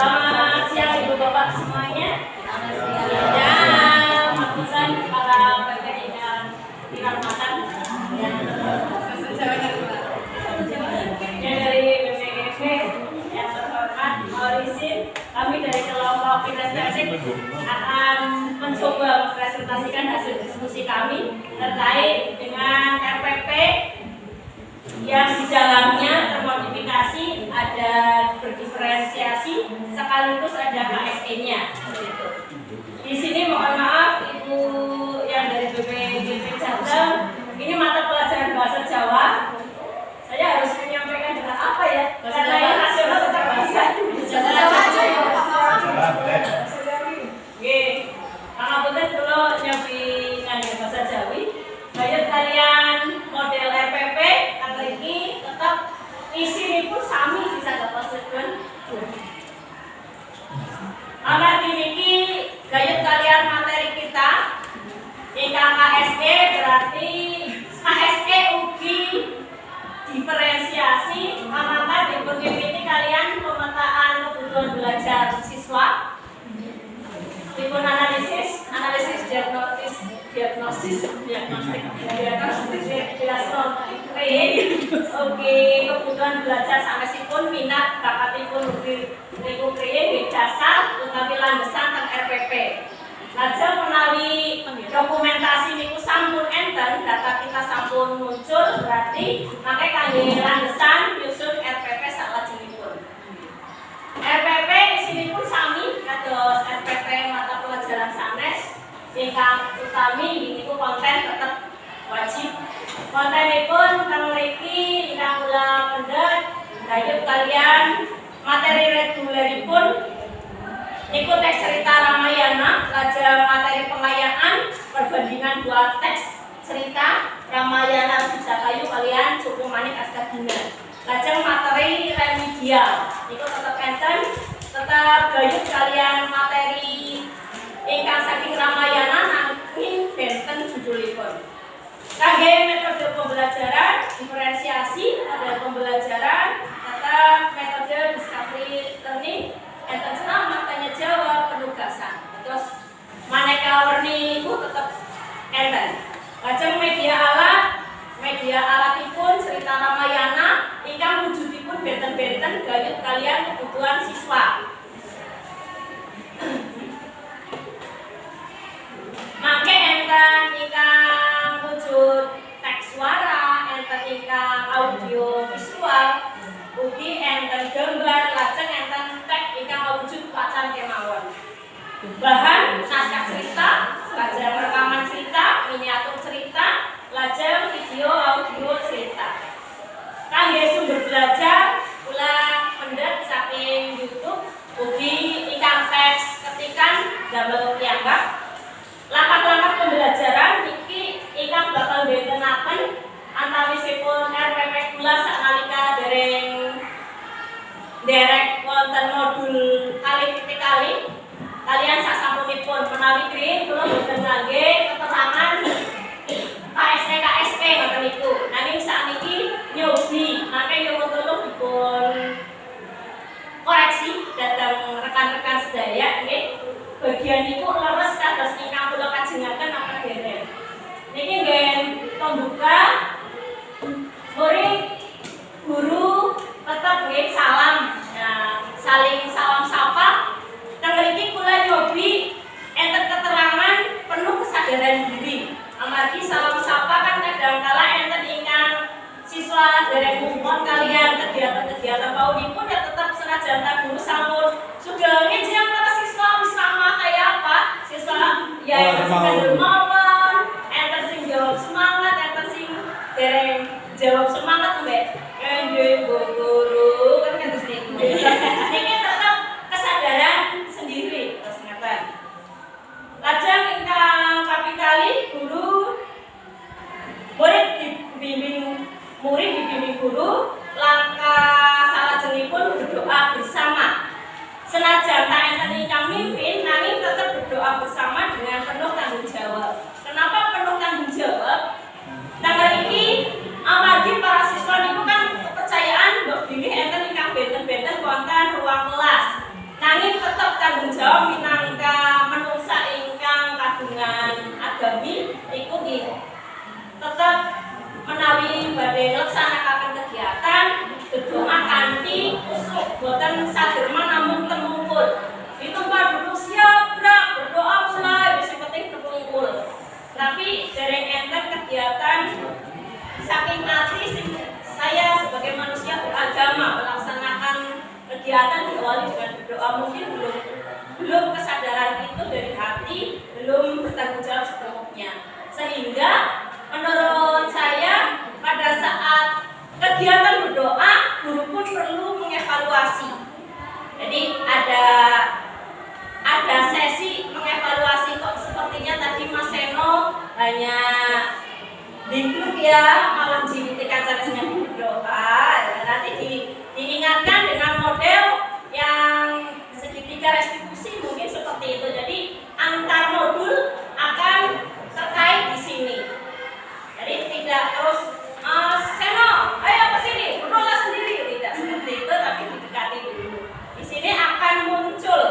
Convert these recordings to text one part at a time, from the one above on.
Selamat siang Ibu Bapak semuanya. Ya, maksudkan para PPI dan dirahmatan yang dari BPGP yang terhormat, mohon izin kami dari kelompok Kinestetik akan mencoba mempresentasikan hasil diskusi kami terkait dengan RPP yang di dalamnya termodifikasi, ada berdiferensiasi, sekaligus ada KSE-nya. Di sini mohon maaf Ibu yang dari BPGP Jateng, ini mata pelajaran bahasa Jawa. Saya harus menyampaikan dengan apa ya? Karena yang nasional tetap bahasa Pangapunten dulu nyobi ngangge bahasa Jawi. Bayar kalian model RPP atau ini tetap isi ini pun sami bisa dapat sesuatu. Anak ini gayut kalian materi kita ingkang KSE berarti KSE ugi diferensiasi amanat dipun ini kalian pemetaan kebutuhan belajar siswa dipun analisis diagnostik oke kebutuhan belajar sampai sipun minat bakatipun niku kriye dasar utawi landesan teng RPP. Lajeng menawi dokumentasi niku sampun enten, data kita sampun muncul, berarti mangke kangge landesan nyusun RPP salajengipun. RPP isinipun sami kados RPP mata pelajaran sanes ingkang utami niku konten tetap wajib. Kontenipun kang mriki ingkang kula pendhet gayut kalian materi reguleripun niku teks cerita Ramayana, lajeng materi pengayaan perbandingan dua teks cerita Ramayana Sijakayu kalian Cukup Manik Astagina. Lajeng materi remedial niku tetap enten, tetap gayut kalian materi ingkang saking Ramayana nanging benten judulipun. Kangge metode pembelajaran diferensiasi ada pembelajaran tetap metode discovery learning enten sama tanya jawab penugasan. Terus maneka warni itu tetap enten. Lajeng media alatipun cerita Ramayana ingkang wujudipun benten-benten gayut kalian kebutuhan siswa. Mangke enten ingkang wujud teks suara, enten ingkang audio visual, ugi enten gambar, lajeng enten teks ingkang wujud pacan kemawon. Bahan naskah cerita, lajeng rekaman cerita, miniatur cerita, lajeng video audio cerita. Kangge sumber belajar kula pendhet saking YouTube ugi ingkang teks ketikan damel piyambak. Lapat-lapat pembelajaran iki ingkang bakal bentenaken antawisipun RPP kula saknalika derek wonten modul kali kalian sasampunipun menawi kriye kula boten ngangge keterangan KSE ngoten niku. Nanging sakniki nyobi mangke nyuwun tulung dipun koreksi dhateng rekan-rekan sedaya nggih. Bagian niku leres kados ingkang kula kajengaken apa derek. Niki nggih pembuka murid guru tetap nggih salam. Nah, saling salam sapa. Teng mriki kula nyobi enten keterangan penuh kesadaran diri. Amargi salam sapa kan kadangkala enten ingkang siswa derek mumpun kalian kegiatan-kegiatan paunipun ya tetap senajan tak guru sampun sudah ngejeng para siswa sama kayak apa siswa ya enten sing dermawan, enten sing jawab semangat, enten sing derek jawab semangat mbek nggih guru kan terus niku. Niki tetap kesadaran sendiri terus ngaten. Lajeng ingkang kapitali guru murid dibimbing guru langkah salajengipun berdoa bersama. Senajan tak enten ingkang mimpin nanging tetap berdoa bersama dengan penuh tanggung jawab. kegiatan diawali dengan berdoa. Mungkin belum kesadaran itu dari hati, belum bertanggung jawab sepenuhnya. Sehingga menurut saya pada saat kegiatan berdoa, guru pun perlu mengevaluasi. Jadi ada sesi mengevaluasi, kok sepertinya tadi Mas Seno hanya diklik ya, malah jiwitikan sanesnya berdoa. Nanti diingatkan dengan model yang segitiga restitusi mungkin seperti itu. Jadi antar modul akan terkait di sini. Jadi tidak terus Seno, ayo ke sini, berdoa sendiri, tidak seperti itu, tapi didekati dulu. Di sini akan muncul,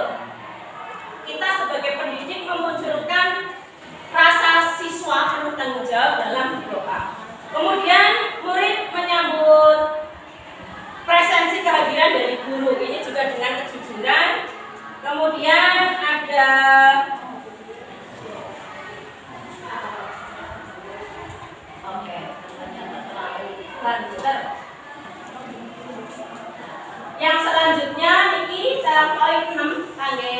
kita sebagai pendidik memunculkan rasa siswa penuh tanggung jawab dalam berdoa. Kemudian murid menyambut presensi kehadiran dari guru, ini juga dengan kejujuran. Kemudian ada yang selanjutnya niki dalam poin 6 kangge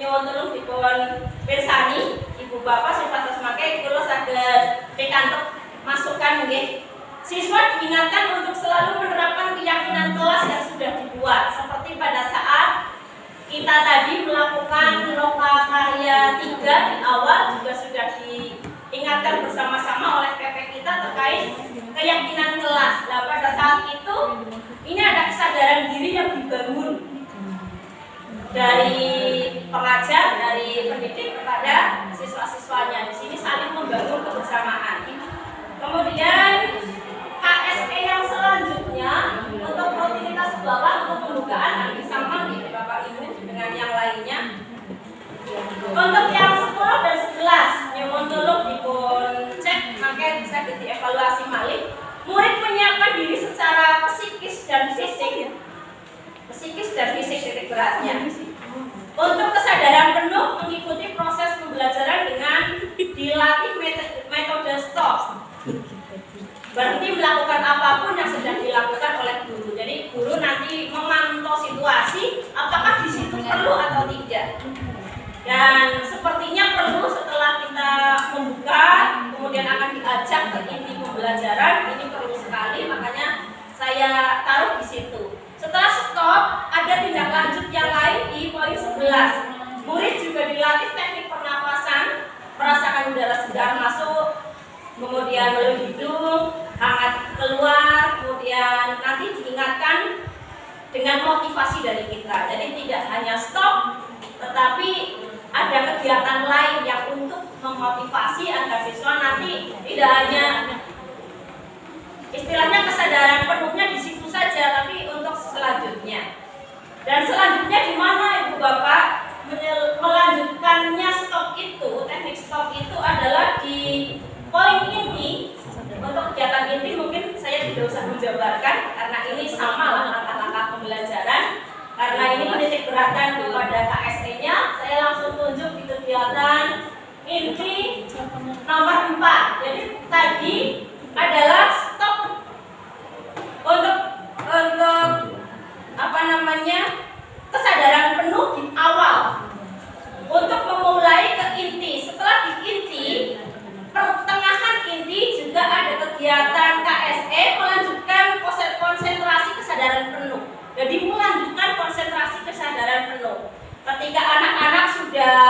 nyuwun tulung dipun pirsani Ibu Bapak supados mangke kula saged pikantuk masukan nggih. Siswa diingatkan untuk selalu menerapkan keyakinan kelas yang sudah dibuat, seperti pada saat kita tadi melakukan loka karya 3 di awal juga sudah diingatkan bersama-sama oleh PP kita terkait keyakinan kelas. Nah, pada saat itu ini ada kesadaran diri yang dibangun dari pengajar, dari pendidik kepada siswa-siswanya. Di sini saling membangun kebersamaan. Kemudian KSE yang selanjutnya untuk rutinitas bawah untuk pembukaan nanti sama nih Bapak Ibu dengan yang lainnya. Untuk yang 10 dan 11 nyuwun tulung dipun cek mangke bisa dievaluasi malih. Murid menyiapkan diri secara psikis dan fisik titik beratnya. Untuk kesadaran penuh mengikuti proses pembelajaran dengan dilatih metode stop. Berhenti melakukan apapun yang sedang dilakukan oleh guru. Jadi guru nanti memantau situasi apakah di situ perlu atau tidak. Dan sepertinya perlu setelah kita membuka, kemudian akan diajak ke inti pembelajaran, ini perlu sekali, makanya saya taruh di situ. Setelah stop, ada tindak lanjut yang lain di poin 11. Murid juga dilatih teknik pernapasan, merasakan udara segar masuk, kemudian melalui hidung, hangat keluar, kemudian nanti diingatkan dengan motivasi dari kita. Jadi tidak hanya stop, tetapi ada kegiatan lain yang untuk memotivasi agar siswa nanti tidak hanya istilahnya kesadaran penuhnya di situ saja, tapi untuk selanjutnya. Dan selanjutnya di mana Ibu Bapak melanjutkannya stop itu, teknik stop itu adalah di poin inti. Untuk kegiatan inti mungkin saya tidak usah menjabarkan karena ini sama lah langkah-langkah pembelajaran. Karena ini menitik beratkan kepada KSE-nya, saya langsung tunjuk di kegiatan inti nomor 4. Jadi tadi adalah stop untuk kesadaran penuh di awal untuk memulai ke inti. Setelah di inti, pertengahan inti juga ada kegiatan KSE melanjutkan konsentrasi kesadaran penuh. Jadi melanjutkan konsentrasi kesadaran penuh. Ketika anak-anak sudah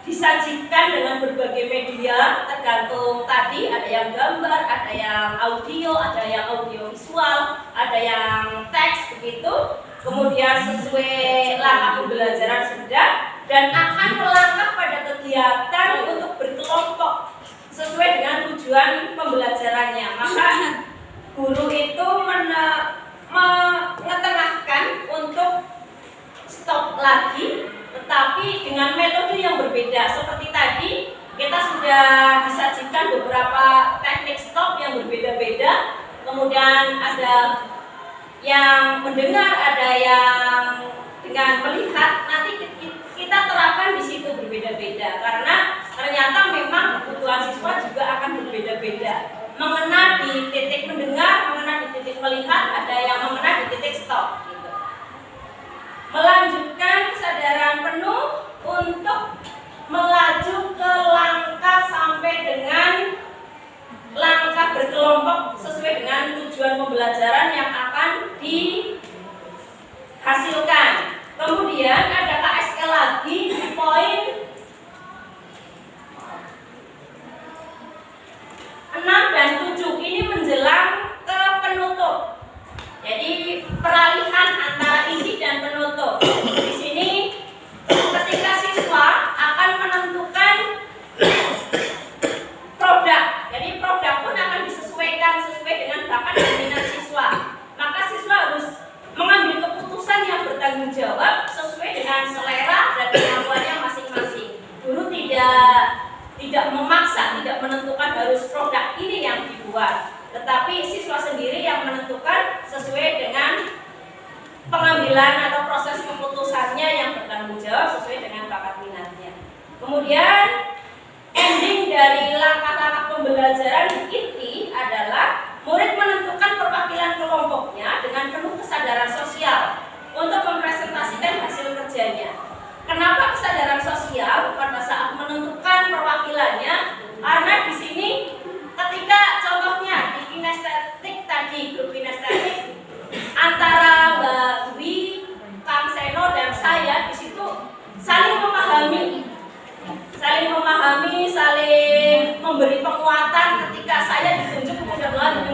disajikan dengan berbagai media, tergantung tadi ada yang gambar, ada yang audio, ada yang audio visual, ada yang teks begitu. Kemudian sesuai langkah pembelajaran sudah dan akan melangkah pada kegiatan untuk berkelompok sesuai dengan tujuan pembelajarannya. Maka guru itu mengetengahkan untuk stop lagi, tetapi dengan metode yang berbeda. Seperti tadi kita sudah disajikan beberapa teknik stop yang berbeda-beda. Kemudian ada yang mendengar, ada yang dengan melihat. Nanti kita terapkan di situ berbeda-beda karena ternyata memang kebutuhan siswa juga akan berbeda-beda. Mengena di titik mendengar, mengena di titik melihat, ada yang mengena di titik stop gitu. pengambilan atau proses keputusannya yang bertanggung jawab sesuai dengan bakat minatnya. Kemudian ending dari langkah-langkah pembelajaran inti adalah murid menentukan perwakilan kelompoknya dengan penuh kesadaran sosial untuk mempresentasikan hasil kerjanya. Kenapa kesadaran sosial pada saat menentukan perwakilannya? Karena di sini ketika contohnya di kinestetik tadi, grup kinestetik antara Mbak Dwi, Kang Seno dan saya di situ saling memahami, saling memberi penguatan ketika saya ditunjuk sudah melalui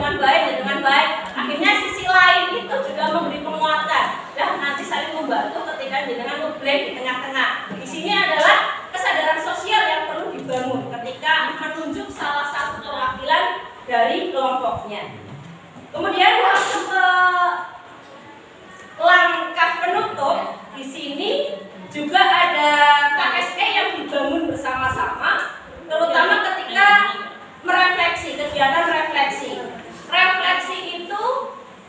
dengan baik. Akhirnya sisi lain itu juga memberi penguatan. Dan nanti saling membantu ketika dengan nge-break di tengah-tengah. Di sini adalah kesadaran sosial yang perlu dibangun ketika menunjuk salah satu perwakilan dari kelompoknya. Kemudian masuk ke langkah penutup, di sini juga ada KSE yang dibangun bersama-sama, terutama ketika merefleksi, kegiatan refleksi. Refleksi itu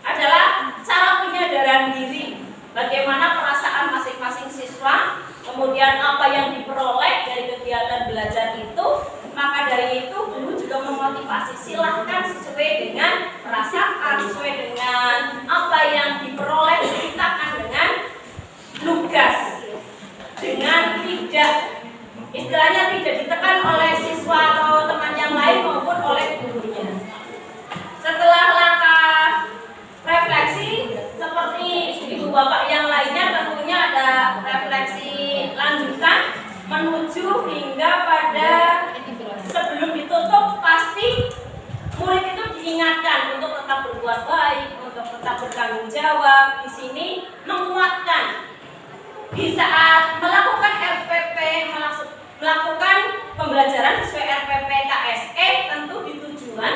adalah cara penyadaran diri, bagaimana perasaan masing-masing siswa, kemudian apa yang diperoleh dari kegiatan belajar itu. Maka dari itu guru juga memotivasi, silahkan sesuai dengan perasaan, sesuai dengan apa yang diperoleh, ceritakan dengan lugas, dengan tidak, istilahnya tidak ditekan oleh siswa atau teman yang lain maupun oleh gurunya. Setelah langkah refleksi, seperti ibu bapak yang lainnya, tentunya ada refleksi lanjutan menuju hingga pada sebelum ditutup pasti murid itu diingatkan untuk tetap berbuat baik, untuk tetap bertanggung jawab. Di sini menguatkan di saat melakukan RPP, melakukan pembelajaran sesuai RPP KSE, tentu di tujuan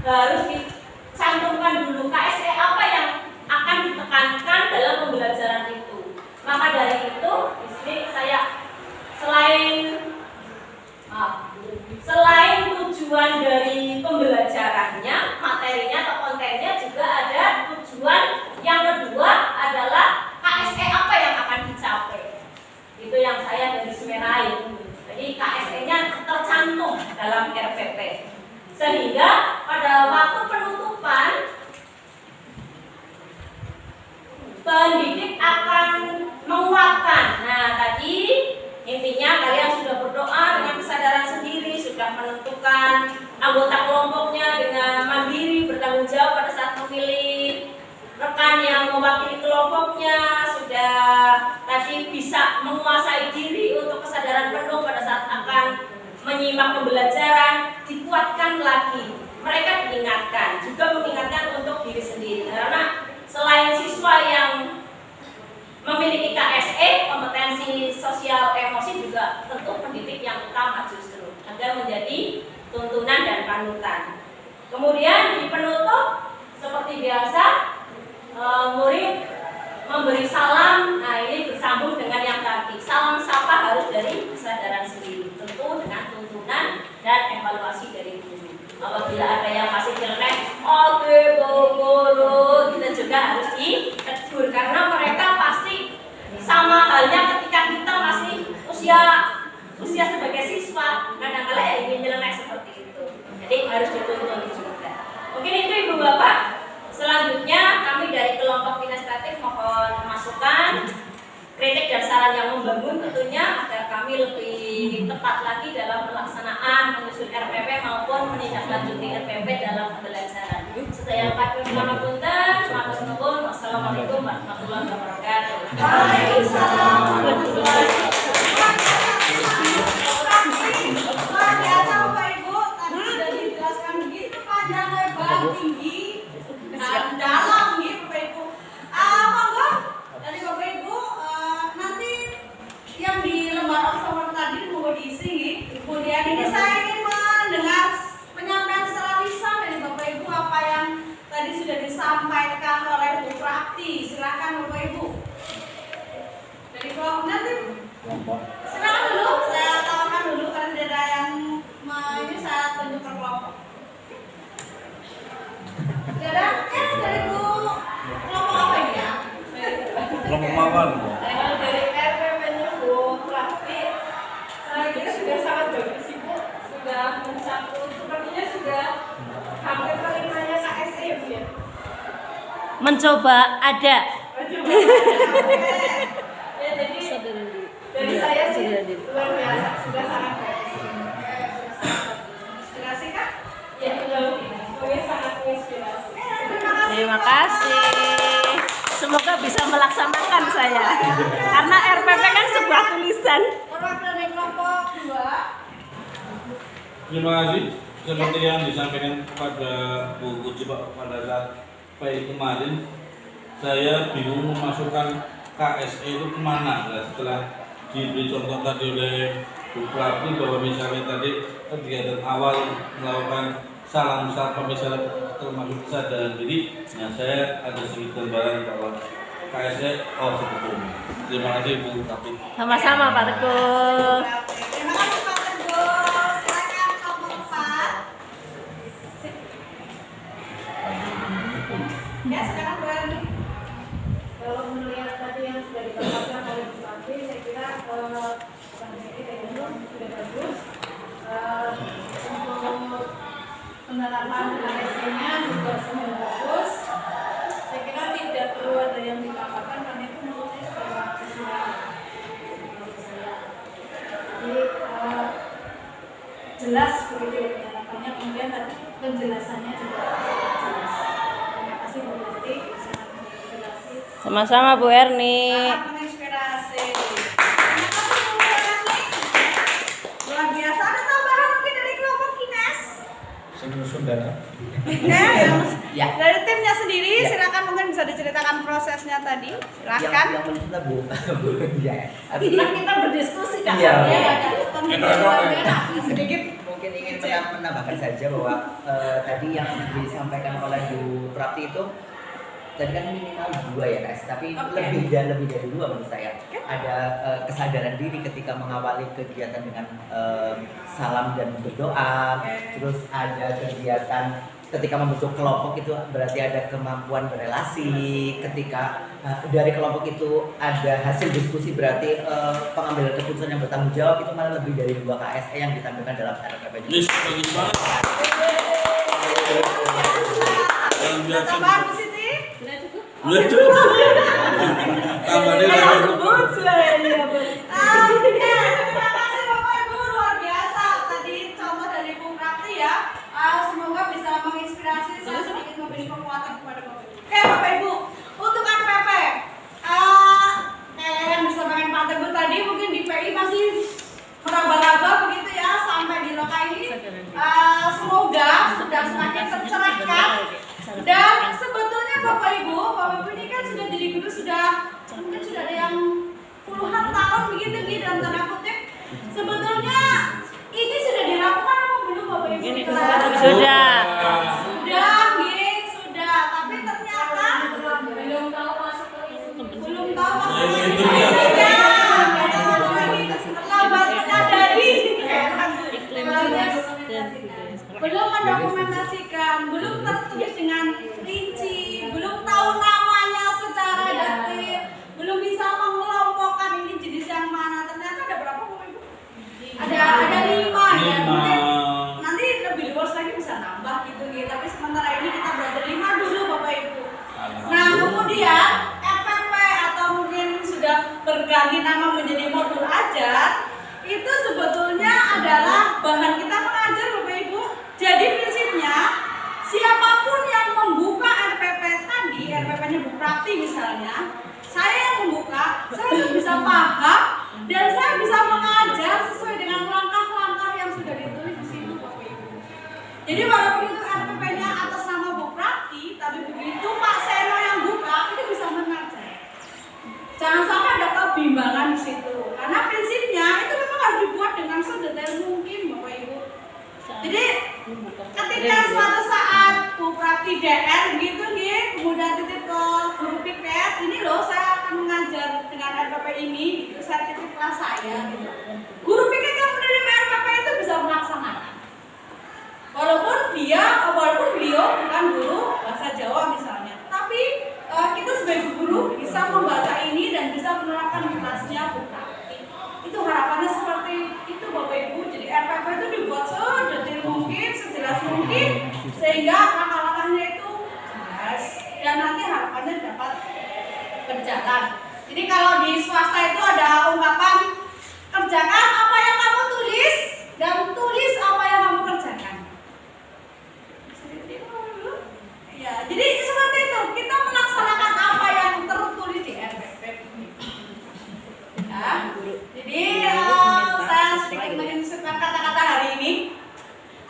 harus dicantumkan dulu KSE apa yang akan ditekankan dalam pembelajaran itu. Maka dari itu di sini saya selain tujuan dari pembelajarannya, materinya atau kontennya, juga ada tujuan yang kedua adalah KSE apa yang akan dicapai. Itu yang saya garis merahi. Jadi KSE-nya tercantum dalam RPP. Sehingga pada waktu penutupan pendidik akan menguatkan. Nah, tadi intinya kalian sudah berdoa dengan kesadaran sendiri, sudah menentukan anggota kelompoknya dengan mandiri, bertanggung jawab pada saat memilih rekan yang mewakili kelompoknya, sudah tadi bisa menguasai diri untuk kesadaran penuh pada saat akan menyimak pembelajaran, dikuatkan lagi. Mereka diingatkan, juga mengingatkan untuk diri sendiri. Karena selain siswa yang memiliki KSE, kompetensi sosial emosi, juga tentu pendidik yang utama justru agar menjadi tuntunan dan panutan. Kemudian di penutup seperti biasa murid memberi salam. Nah, ini bersambung dengan yang tadi, salam sapa harus dari kesadaran sendiri, tentu dengan tuntunan dan evaluasi dari guru. Apabila ada yang masih jelek, oke guru, kita juga harus ditegur, karena mereka pasti sama halnya ketika kita masih usia sebagai siswa, kadang-kadang ya ingin jelek seperti itu. Jadi harus dituntun juga. Mungkin itu Ibu Bapak. Selanjutnya kami dari kelompok kinestetik mohon masukan, kritik dan saran yang membangun tentunya, agar kami lebih tepat lagi dalam pelaksanaan menyusun RPP maupun menindaklanjuti RPP dalam pembelajaran. Sedaya kami punten, matur nuwun. Wassalamualaikum warahmatullahi wabarakatuh. Waalaikumsalam warahmatullahi wabarakatuh. Luar biasa Bapak Ibu, tadi sudah dijelaskan begitu panjang, lebar, tinggi dan dalam gitu Bapak Ibu. Monggo dari Bapak Ibu nanti yang di lembar observer tadi mau diisi. Kemudian ini saya ingin mendengar penyampaian secara lisan dari Bapak Ibu apa yang tadi sudah disampaikan oleh Bu memawan. Kalau dari RPP-nya Bu Prakti, saya kira sudah sangat bagus sih Bu, sudah mencakup, sepertinya sudah hampir terimanya KSE ya. Mencoba ada. Ya jadi dari saya sih luar biasa, sudah sangat bagus. Inspirasi Kak? Ya betul, pokoknya sangat menginspirasi. Terima kasih. Semoga bisa melaksanakan saya. Karena RPP kan sebuah tulisan. Perwakilan kelompok 2. Terima kasih. Seperti yang disampaikan kepada Bu Uci Pak pada saat PI kemarin, saya bingung memasukkan KSE itu kemana. Nah, setelah diberi contoh tadi oleh Bu Prati bahwa misalnya tadi kegiatan awal melakukan salam sapa misalnya termasuk kesadaran diri, nah saya ada sedikit gambaran bahwa KSE seperti ini. Terima kasih Bu Prati. Sama-sama Pak Teguh. Terima kasih Pak Teguh. Silakan kelompok 4. Ya, sekarang Bu Erni. Kalau melihat tadi yang sudah dikatakan oleh Bu Prati, saya kira strategi teknologi sudah bagus. Untuk penerapan KSE-nya juga sudah bagus. Saya kira tidak perlu ada yang ditambahkan karena itu menurut saya sudah sesuai menurut saya. Jadi jelas begitu penerapannya, kemudian tadi penjelasannya juga jelas. Terima kasih Bu Prati, sangat menginspirasi. Sama-sama Bu Erni. Sangat menginspirasi. Terima kasih Bu Erni. Luar biasa. Ada tambahan mungkin dari kelompok Kines? Saudara. Ya. Dari timnya sendiri, silakan mungkin bisa diceritakan prosesnya tadi. Silakan. Yang maksudnya Bu. Ya. Kan kita berdiskusi kan? Iya. Sedikit. Mungkin ingin menambahkan saja bahwa tadi yang disampaikan oleh Bu Prati itu tadi kan minimal 2 ya guys, tapi lebih dari 2 menurut saya. Ada kesadaran diri ketika mengawali kegiatan dengan salam dan berdoa. Terus ada kegiatan ketika membentuk kelompok itu berarti ada kemampuan berelasi. Ketika dari kelompok itu ada hasil diskusi berarti pengambilan keputusan yang bertanggung jawab, itu malah lebih dari 2 KSE yang ditampilkan dalam RPP. Yes, bagus banget. Yang biasa. Tambahan Bu Siti? Udah cukup. Tambahnya lagi. Terima kasih Bapak Ibu, luar biasa. Tadi contoh dari Bu Prati ya. Semoga bisa menginspirasi saya sedikit memberi kekuatan kepada Bapak Ibu. Oke Bapak Ibu, untuk RPP yang disampaikan Pak Teguh tadi mungkin di PI masih meraba-raba begitu ya sampai di lokal ini. Semoga sudah semakin tercerahkan. Dan sebetulnya Bapak Ibu ini kan sudah jadi guru mungkin sudah ada yang puluhan tahun begitu di dalam tanda kutip. Sebetulnya ini sudah dilakukan apa belum Bapak Ibu? Sudah. Sudah. Tapi ternyata Belum tahu masuk ke itu. belum tahu maksudnya. Iya. Terlambat menyadari. Belum mendokumentasikan, belum tertulis dengan rinci, belum tahu namanya secara detail, belum bisa mengelompokkan ini jenis yang mana. Ternyata ada berapa Bapak Ibu? Ada 5 ya. Mungkin nanti lebih luas lagi bisa nambah gitu. Tapi sementara ini kita belajar 5 dulu Bapak Ibu. Nah kemudian FPP atau mungkin sudah berganti nama menjadi modul ajar, itu sebetulnya adalah bahan kita mengajar Bapak Ibu. Jadi prinsipnya siapapun yang membuka RPP tadi, RPP-nya Bu Prati misalnya, saya yang membuka, saya tuh bisa paham dan saya bisa mengajar sesuai dengan langkah-langkah yang sudah ditulis di situ Bapak Ibu. Jadi walaupun itu RPP-nya atas nama Bu Prati, tapi begitu Pak Seno yang buka, itu bisa mengajar. Jangan sampai ada kebimbangan di situ. Karena prinsipnya itu memang harus dibuat dengan sedetail mungkin Bapak Ibu. Jadi ketika suatu saat Bu Prati DR gitu nih, kemudian titip ke guru piket, ini loh saya akan mengajar dengan RPP ini, gitu, saya titip kelas saya gitu. Guru piket yang menerima RPP itu bisa melaksanakan. Walaupun beliau bukan guru bahasa Jawa misalnya, tapi kita sebagai guru bisa membaca ini dan bisa menerapkan di kelasnya bukan. Itu harapannya seperti itu Bapak Ibu. Jadi RPP itu dibuat sedetail mungkin, sejelas mungkin, sehingga langkah-langkahnya itu jelas dan nanti harapannya dapat berjalan. Jadi kalau di swasta itu ada ungkapan kerjakan apa yang kamu tulis dan tulis apa yang kamu kerjakan. Ya, jadi seperti itu kita melaksanakan apa yang tertulis di RPP. Ya, jadi saya sedikit menginstruksikan kata-kata hari ini.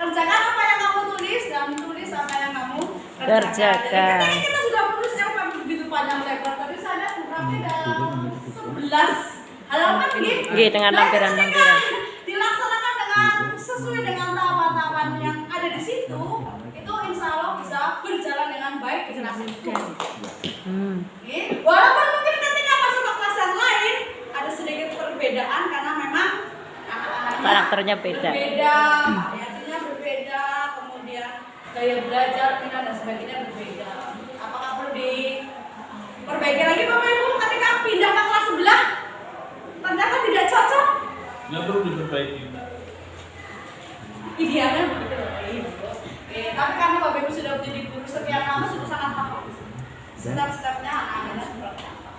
Kerjakan apa yang kamu tulis dan tulis apa yang kamu kerjakan. Kerjakan. Jadi kita sudah menulis RPP begitu panjang lebar, tapi saya berarti dalam 11 halaman gitu. Nggih, dengan lampiran-lampiran. Dilaksanakan dengan sesuai dengan tahapan-tahapan yang ada di situ, itu insya Allah bisa berjalan dengan baik di kelas itu. Walaupun mungkin ketika masuk ke kelas yang lain ada sedikit perbedaan karena memang anak-anaknya Karakternya beda. variasinya berbeda, kemudian gaya belajar, minat dan sebagainya berbeda. Apakah perlu diperbaiki lagi Bapak Ibu ketika pindah ke kelas sebelah? Ternyata tidak cocok. Nggak perlu diperbaiki. Idealnya begitu Bapak Ibu. Tapi karena Bapak Ibu sudah menjadi guru sekian lama sudah sangat paham. Step-stepnya anak-anak seperti apa.